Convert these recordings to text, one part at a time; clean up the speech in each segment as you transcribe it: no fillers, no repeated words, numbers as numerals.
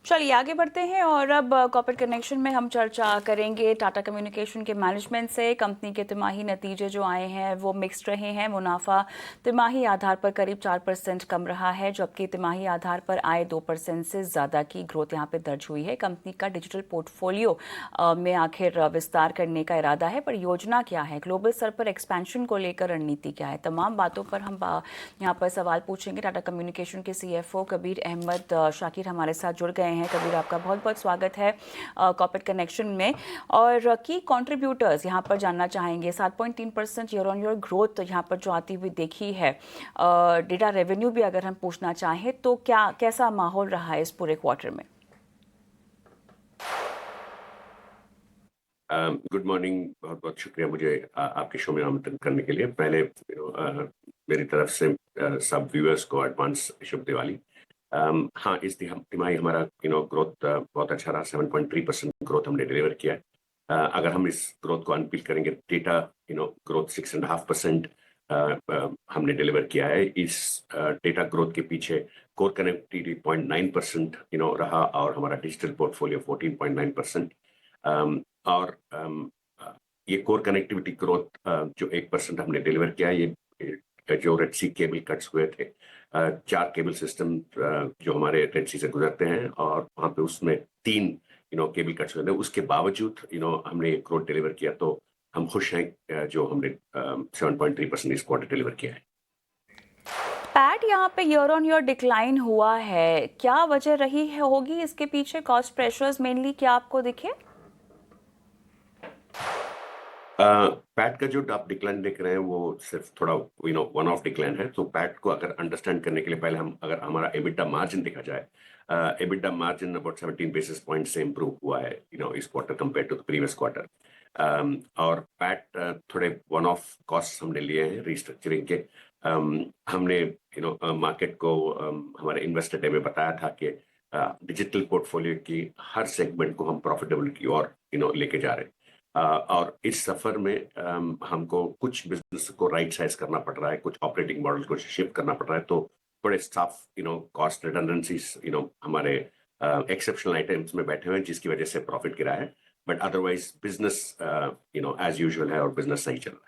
चलिए आगे बढ़ते हैं और अब कॉर्पोरेट कनेक्शन में हम चर्चा करेंगे टाटा कम्युनिकेशन के मैनेजमेंट से। कंपनी के तिमाही नतीजे जो आए हैं वो मिक्स्ड रहे हैं। मुनाफा तिमाही आधार पर करीब 4% कम रहा है, जबकि तिमाही आधार पर आय 2% से ज़्यादा की ग्रोथ यहाँ पे दर्ज हुई है। कंपनी का डिजिटल पोर्टफोलियो में आखिर विस्तार करने का इरादा है, पर योजना क्या है? ग्लोबल स्तर पर एक्सपेंशन को लेकर रणनीति क्या है? तमाम बातों पर हम यहाँ पर सवाल पूछेंगे। टाटा कम्युनिकेशन के CFO कबीर अहमद शाकिर हमारे साथ जुड़ गए हैं। कबीर, आपका बहुत बहुत स्वागत है कॉर्पोरेट कनेक्शन में। और की कंट्रीब्यूटर्स यहाँ पर जानना चाहेंगे। 7.3% ईयर ऑन ईयर ग्रोथ यहाँ पर जो आती हुई देखी है। डेटा रेवेन्यू भी अगर हम पूछना चाहें तो क्या कैसा माहौल रहा है इस पूरे क्वार्टर में? Good morning. बहुत बहुत शुक्रिया मुझे आपके शो में आमंत्रित करने के लिए। पहले मेरी तरफ से सब व्यूअर्स को एडवांस शुभ दिवाली। हाँ, इस तिमाही हमारा ग्रोथ बहुत अच्छा रहा। 7.3% ग्रोथ हमने डिलीवर किया है। अगर हम इस ग्रोथ को अनपील करेंगे, डेटा ग्रोथ 6.5% हमने डिलीवर किया है। इस डेटा ग्रोथ के पीछे कोर कनेक्टिविटी 0.9% रहा, और हमारा डिजिटल पोर्टफोलियो 14.9%। और ये कोर कनेक्टिविटी ग्रोथ जो 1% हमने डिलीवर किया है, ये जो रेड सी केबल कट्स हुए थे, 4 केबल सिस्टम जो हमारे रेड सी से गुजरते हैं, और वहाँ पे उसमें 3 केबल कट्स हुए थे। उसके बावजूद हमने ये ग्रोथ डिलीवर किया, तो हम खुश हैं जो हमने 7.3% इस क्वार्टर डिलीवर किया है। पैट यहाँ पे ईयर ऑन ईयर डिक्लाइन हुआ है, क्या वजह रही है होगी इसके पीछे? कॉस्ट प्रेशर्स मेनली क्या आपको दिखे? पैट का जो आप डिक्लाइन देख रहे हैं वो सिर्फ थोड़ा वन ऑफ डिक्लाइन है। तो पैट को अगर अंडरस्टैंड करने के लिए पहले हम अगर हमारा एबिटा मार्जिन देखा जाए, EBITDA margin about 17 basis point से इम्प्रूव हुआ है इस quarter compare to the previous quarter. और पैट थोड़े वन ऑफ कॉस्ट हमने लिए हैं रीस्ट्रक्चरिंग के। हमने मार्केट को हमारे इन्वेस्टर डे में बताया था कि डिजिटल पोर्टफोलियो की हर सेगमेंट को हम प्रॉफिटेबल की ओर लेके जा रहे हैं। और इस सफर में हमको कुछ बिजनेस को राइट साइज करना पड़ रहा है, कुछ ऑपरेटिंग मॉडल को शिफ्ट करना पड़ रहा है। तो बड़े स्टाफ कॉस्ट रिडंडेंसीज हमारे एक्सेप्शनल आइटम्स में बैठे हुए हैं, जिसकी वजह से प्रॉफिट गिरा है। But otherwise business as usual है और बिजनेस सही चल रहा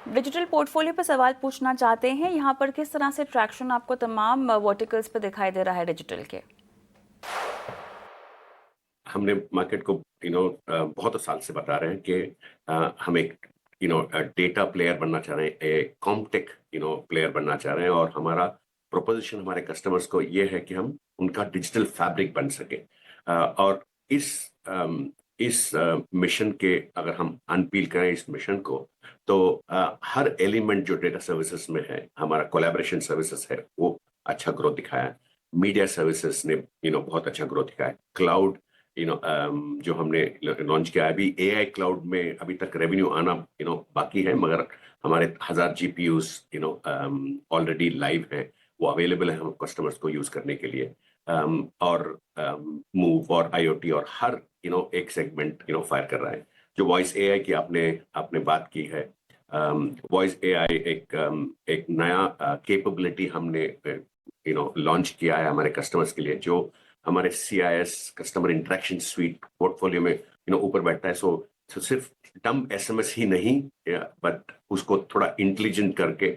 है। डिजिटल पोर्टफोलियो पर सवाल पूछना चाहते हैं, यहाँ पर किस तरह से ट्रैक्शन आपको तमाम वर्टिकल्स पे दिखाई दे रहा है डिजिटल के? हमने मार्केट को बहुत साल से बता रहे हैं कि हम एक डेटा प्लेयर बनना चाह रहे हैं, एक कॉम्टेक प्लेयर बनना चाह रहे हैं, और हमारा प्रोपोजिशन हमारे कस्टमर्स को ये है कि हम उनका डिजिटल फैब्रिक बन सके। और इस मिशन के अगर हम अनपील करें इस मिशन को, तो हर एलिमेंट जो डेटा सर्विसेज में है, हमारा कोलैबोरेशन सर्विसेज है, वो अच्छा ग्रोथ दिखाया है। मीडिया सर्विसेज ने बहुत अच्छा ग्रोथ दिखाया है। क्लाउड जो हमने लॉन्च किया है, अभी एआई क्लाउड में अभी तक रेवेन्यू आना बाकी है, मगर हमारे 1000 जीपीयूज ऑलरेडी लाइव है, वो अवेलेबल है हम कस्टमर्स को यूज करने के लिए। और मूव और आईओटी और हर एक सेगमेंट फायर कर रहा है। जो वॉइस एआई की आपने आपने बात की है, वॉइस एआई एक नया कैपेबिलिटी हमने लॉन्च किया है हमारे कस्टमर्स के लिए, जो हमारे CIS customer interaction sweet portfolio में ऊपर बैठता है। सो सिर्फ डम एसएमएस ही नहीं, बट उसको थोड़ा इंटेलिजेंट करके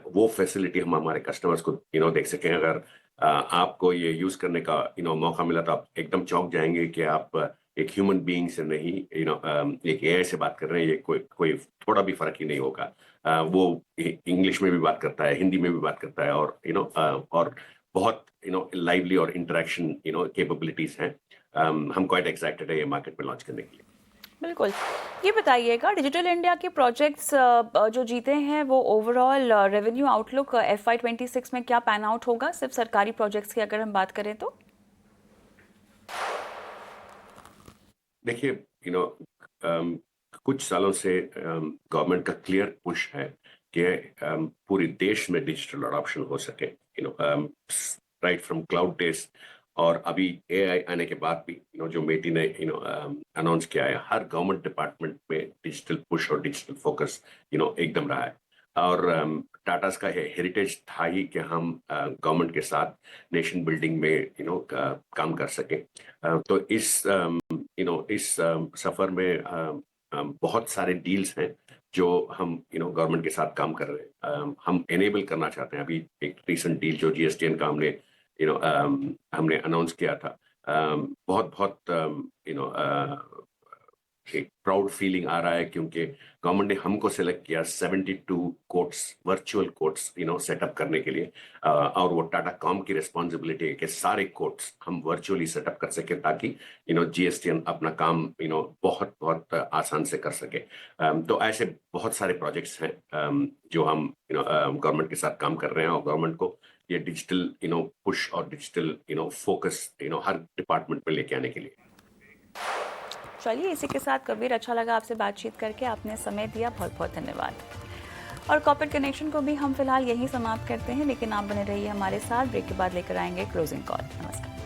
वो फैसिलिटी हम हमारे कस्टमर्स को देख सकें। अगर आपको ये यूज करने का मौका मिला, तो आप एकदम चौंक जाएंगे कि आप एक ह्यूमन बीइंग से नहीं एक एआई से बात कर रहे हैं। ये कोई थोड़ा भी फर्क ही नहीं होगा। वो इंग्लिश में भी बात करता है, हिंदी में भी बात करता है, और और बहुत लाइवली और इंटरेक्शन कैपेबिलिटीज हैं। हम क्वाइट एक्साइटेड है ये मार्केट में लॉन्च करने के लिए। बिल्कुल। ये बताइएगा, डिजिटल इंडिया के प्रोजेक्ट्स जो जीते हैं वो ओवरऑल रेवेन्यू आउटलुक FY26 में क्या पैन आउट होगा, सिर्फ सरकारी प्रोजेक्ट्स की अगर हम बात करें तो? देखिए, कुछ सालों से गवर्नमेंट का क्लियर पुश है कि पूरे देश में डिजिटल अडॉप्शन हो सके, राइट फ्रॉम क्लाउड डेज। और अभी एआई आने के बाद भी जो मेटी ने अनाउंस किया है, हर गवर्नमेंट डिपार्टमेंट में डिजिटल पुश और डिजिटल फोकस एकदम रहा है। और टाटास का हेरिटेज था ही कि हम गवर्नमेंट के साथ नेशन बिल्डिंग में काम कर सकें। तो इस सफर में बहुत सारे डील्स हैं जो हम गवर्नमेंट के साथ काम कर रहे हैं। हम एनेबल करना चाहते हैं। अभी एक रिसेंट डील जो जीएसटीएन का हमने अनाउंस किया था। बहुत बहुत एक प्राउड फीलिंग आ रहा है क्योंकि गवर्नमेंट ने हमको सेलेक्ट किया 72 कोर्ट्स, वर्चुअल कोर्ट्स सेटअप करने के लिए। और वो टाटा कॉम की रिस्पॉन्सिबिलिटी है कि सारे कोर्ट्स हम वर्चुअली सेटअप कर सके ताकि जीएसटीएन अपना काम बहुत बहुत आसान से कर सके। तो ऐसे बहुत सारे प्रोजेक्ट्स हैं जो हम गवर्नमेंट के साथ काम कर रहे हैं और गवर्नमेंट को ये डिजिटल पुश और डिजिटल फोकस हर डिपार्टमेंट में लेके आने के लिए। चलिए, इसी के साथ कबीर, अच्छा लगा आपसे बातचीत करके, आपने समय दिया, बहुत बहुत धन्यवाद। और कॉर्पोरेट कनेक्शन को भी हम फिलहाल यहीं समाप्त करते हैं, लेकिन आप बने रहिए हमारे साथ। ब्रेक के बाद लेकर आएंगे क्लोजिंग कॉल। नमस्कार।